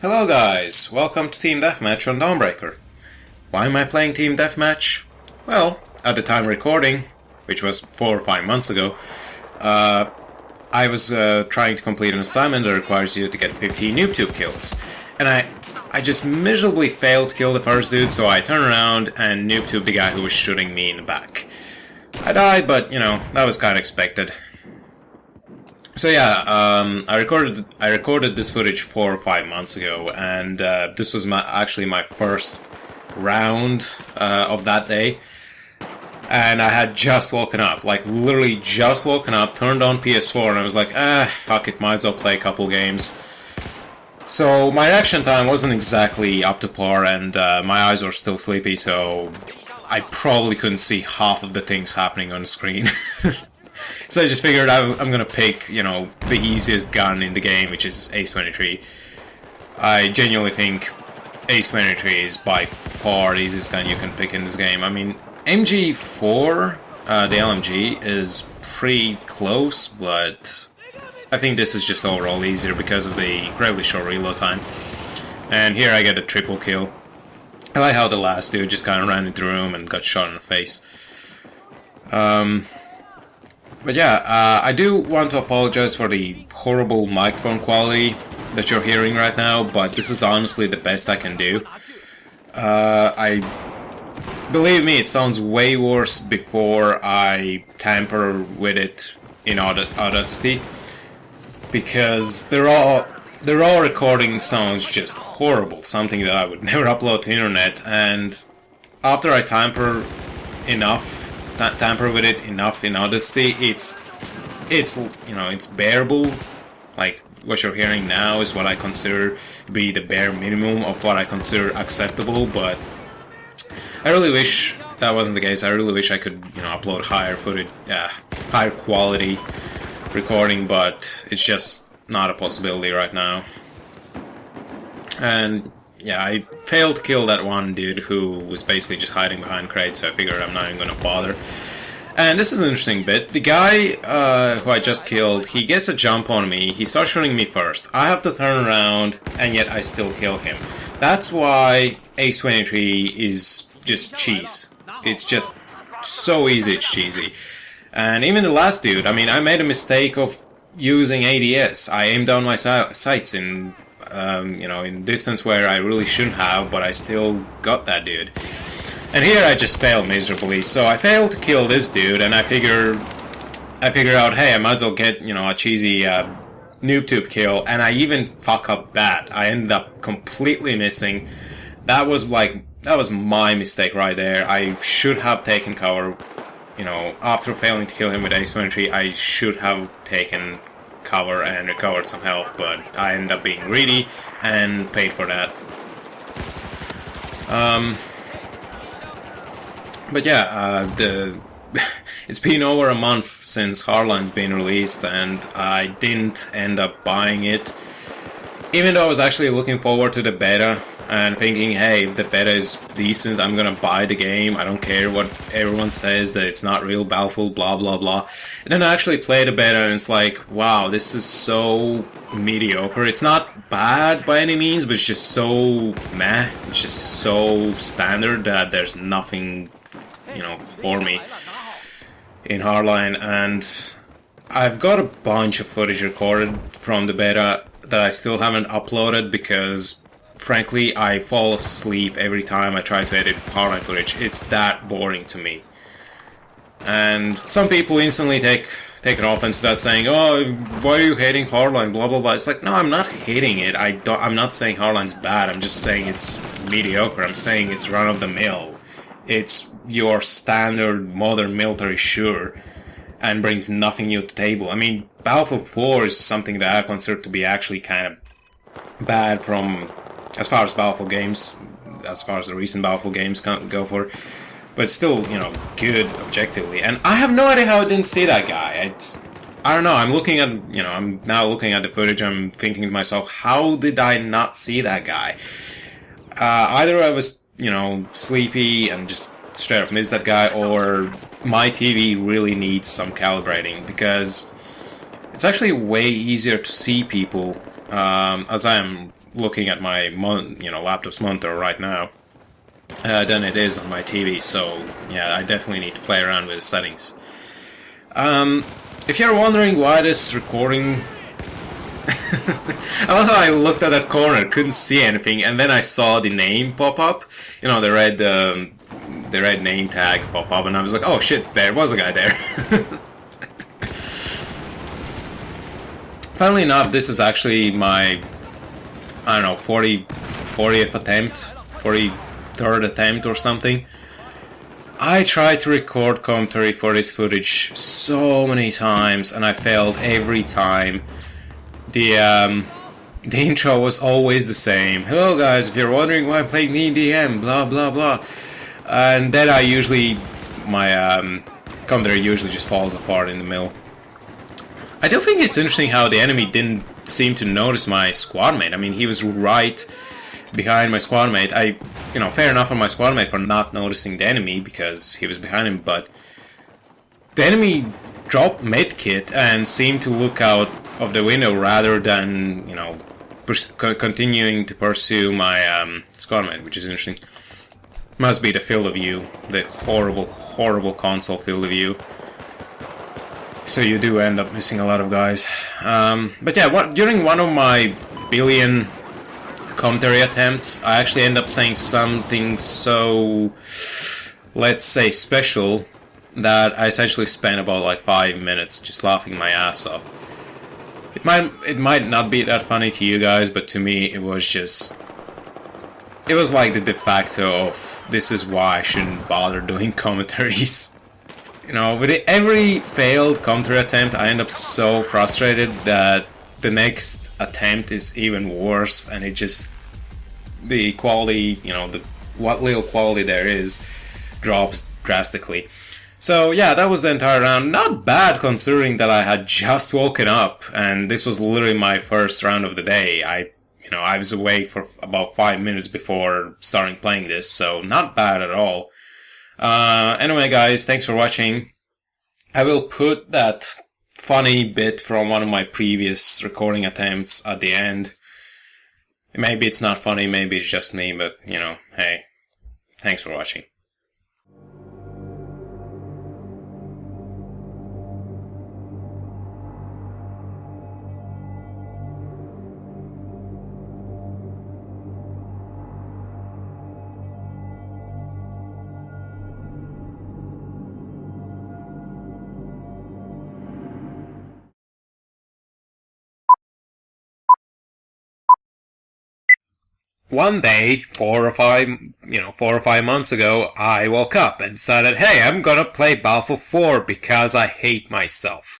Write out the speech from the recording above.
Hello guys, welcome to Team Deathmatch on Dawnbreaker. Why am I playing Team Deathmatch? Well, at the time recording, which was 4 or 5 months ago, I was trying to complete an assignment that requires you to get 15 noob kills. And I just miserably failed to kill the first dude, so I turned around and noob the guy who was shooting me in the back. I died, but you know, that was kind of expected. So yeah, I recorded this footage 4 or 5 months ago, and this was actually my first round of that day. And I had just woken up, like literally just woken up, turned on PS4, and I was like, fuck it, might as well play a couple games. So my reaction time wasn't exactly up to par, and my eyes were still sleepy, so I probably couldn't see half of the things happening on the screen. So I just figured I'm gonna pick, you know, the easiest gun in the game, which is Ace-23. I genuinely think Ace-23 is by far the easiest gun you can pick in this game. I mean, MG4, the LMG, is pretty close, but I think this is just overall easier because of the incredibly short reload time. And here I get a triple kill. I like how the last dude just kind of ran into the room and got shot in the face. But yeah, I do want to apologize for the horrible microphone quality that you're hearing right now, but this is honestly the best I can do. Believe me, it sounds way worse before I tamper with it in Audacity, because the raw recording sounds just horrible, something that I would never upload to the internet, and after I tamper with it enough in Audacity, it's you know, it's bearable. Like what you're hearing now is what I consider to be the bare minimum of what I consider acceptable, but I really wish that wasn't the case. I really wish I could, you know, upload higher quality recording, but it's just not a possibility right now. And yeah, I failed to kill that one dude who was basically just hiding behind crates, so I figured I'm not even gonna bother. And this is an interesting bit. The guy who I just killed, he gets a jump on me, he starts shooting me first. I have to turn around, and yet I still kill him. That's why Ace-23 is just cheese. It's just so easy, it's cheesy. And even the last dude, I mean, I made a mistake of using ADS. I aimed down my sights in you know, in distance where I really shouldn't have, but I still got that dude. And here I just failed miserably, so I failed to kill this dude, and I figure out, hey, I might as well get, you know, a cheesy noob kill, and I even fuck up that. I ended up completely missing. That was my mistake right there. I should have taken cover, you know, after failing to kill him with Ace-23, I should have taken cover and recovered some health, but I ended up being greedy and paid for that. But yeah, it's been over a month since Hardline's been released, and I didn't end up buying it, even though I was actually looking forward to the beta and thinking, hey, if the beta is decent, I'm gonna buy the game. I don't care what everyone says, that it's not real Battlefield, blah blah blah. And then I actually play the beta, and it's like, wow, this is so mediocre. It's not bad by any means, but it's just so meh. It's just so standard that there's nothing, you know, for me in Hardline. And I've got a bunch of footage recorded from the beta that I still haven't uploaded because, frankly, I fall asleep every time I try to edit Hardline footage. It's that boring to me. And some people instantly take an offense to that, saying, oh, why are you hating Hardline, blah blah blah. It's like, no, I'm not hating it. I'm not saying Hardline's bad. I'm just saying it's mediocre. I'm saying it's run-of-the-mill. It's your standard modern military shooter and brings nothing new to the table. I mean, Battlefield 4 is something that I consider to be actually kind of bad from, as far as Battlefield games, as far as the recent Battlefield games go for, but it's still, you know, good objectively. And I have no idea how I didn't see that guy. I don't know. I'm now looking at the footage. I'm thinking to myself, how did I not see that guy? Either I was, you know, sleepy and just straight up missed that guy, or my TV really needs some calibrating, because it's actually way easier to see people as I am looking at my laptop's monitor right now than it is on my TV. So yeah, I definitely need to play around with the settings. If you're wondering why this recording, I love how I looked at that corner, couldn't see anything, and then I saw the name pop up. You know, the red name tag pop up, and I was like, oh shit, there was a guy there. Funnily enough, this is actually my, I don't know, 40th attempt, 43rd attempt or something. I tried to record commentary for this footage so many times, and I failed every time. The intro was always the same. Hello guys, if you're wondering why I'm playing me DM, blah blah blah. And then my commentary usually just falls apart in the middle. I do think it's interesting how the enemy didn't seem to notice my squad mate. I mean, he was right behind my squad mate. Fair enough on my squad mate for not noticing the enemy because he was behind him, but the enemy dropped medkit and seemed to look out of the window rather than, continuing to pursue my squad mate, which is interesting. Must be the field of view, the horrible, horrible console field of view. So you do end up missing a lot of guys. But yeah, during one of my billion commentary attempts, I actually end up saying something so, let's say, special that I essentially spent about like 5 minutes just laughing my ass off. It might not be that funny to you guys, but to me it was like the de facto of this is why I shouldn't bother doing commentaries. With every failed commentary attempt, I end up so frustrated that the next attempt is even worse, and the quality, what little quality there is, drops drastically. So yeah, that was the entire round. Not bad considering that I had just woken up, and this was literally my first round of the day. I was awake for about 5 minutes before starting playing this, so not bad at all. Anyway guys, thanks for watching. I will put that funny bit from one of my previous recording attempts at the end. Maybe it's not funny, maybe it's just me, but hey, thanks for watching. One day, 4 or 5 months ago, I woke up and decided, hey, I'm gonna play Battlefield 4 because I hate myself.